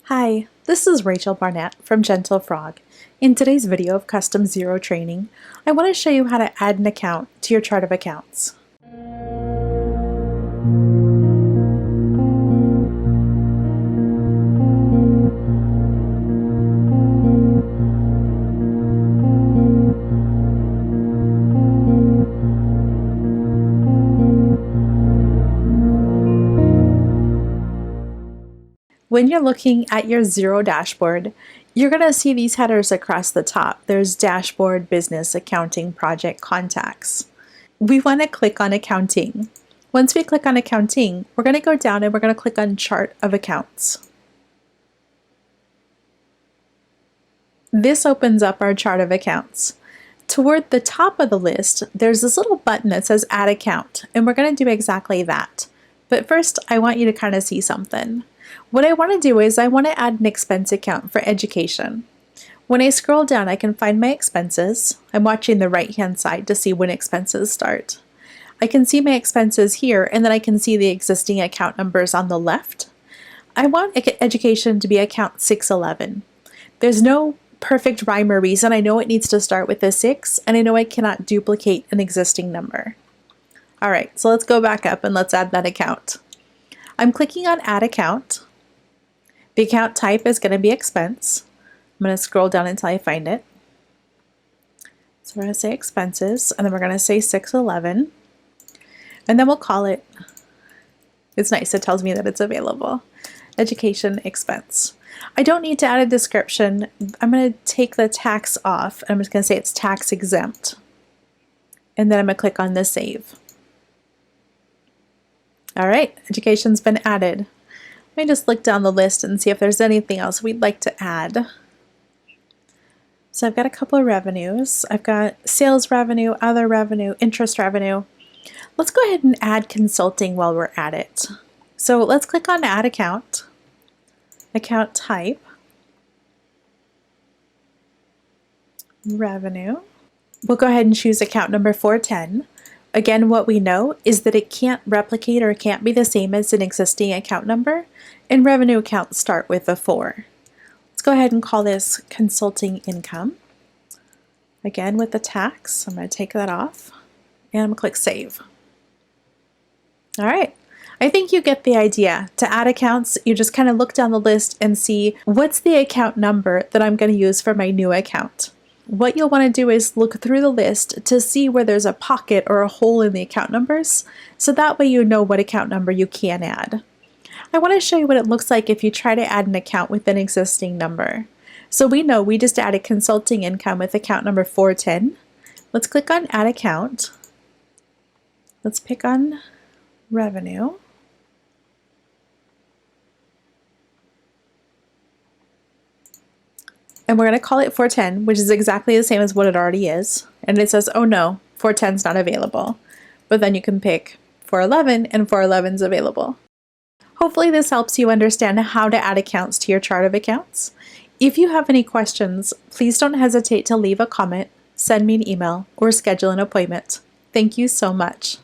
Hi, this is Rachel Barnett from Gentle Frog. In today's video of custom Xero training, I want to show you how to add an account to your chart of accounts. When you're looking at your Xero dashboard, you're going to see these headers across the top. There's dashboard, business, accounting, project, contacts. We want to click on accounting. Once we click on accounting, we're going to go down and we're going to click on chart of accounts. This opens up our chart of accounts. Toward the top of the list, there's this little button that says add account, and we're going to do exactly that. But first, I want you to kind of see something. What I want to do is I want to add an expense account for education. When I scroll down, I can find my expenses. I'm watching the right-hand side to see when expenses start. I can see my expenses here, and then I can see the existing account numbers on the left. I want education to be account 611. There's no perfect rhyme or reason. I know it needs to start with a 6, and I know I cannot duplicate an existing number. All right, so let's go back up and let's add that account. I'm clicking on Add Account. The account type is going to be expense. I'm going to scroll down until I find it. So we're going to say expenses, and then we're going to say 611. And then we'll call it, it's nice, it tells me that it's available, education expense. I don't need to add a description. I'm going to take the tax off. I'm just going to say it's tax exempt. And then I'm going to click on the save. All right, education's been added. Let me just look down the list and see if there's anything else we'd like to add. So I've got a couple of revenues. I've got sales revenue, other revenue, interest revenue. Let's go ahead and add consulting while we're at it. So let's click on Add Account, account type, revenue. We'll go ahead and choose account number 410. Again, what we know is that it can't replicate or it can't be the same as an existing account number, and revenue accounts start with a 4. Let's go ahead and call this consulting income. Again, with the tax, I'm going to take that off, and I'm going to click Save. All right. I think you get the idea. To add accounts, you just kind of look down the list and see what's the account number that I'm going to use for my new account. What you'll want to do is look through the list to see where there's a pocket or a hole in the account numbers, so that way you know what account number you can add. I want to show you what it looks like if you try to add an account with an existing number. So we know we just added consulting income with account number 410. Let's click on Add Account. Let's pick on revenue. And we're going to call it 410, which is exactly the same as what it already is. And it says, oh no, 410 is not available. But then you can pick 411 and 411 is available. Hopefully this helps you understand how to add accounts to your chart of accounts. If you have any questions, please don't hesitate to leave a comment, send me an email, or schedule an appointment. Thank you so much.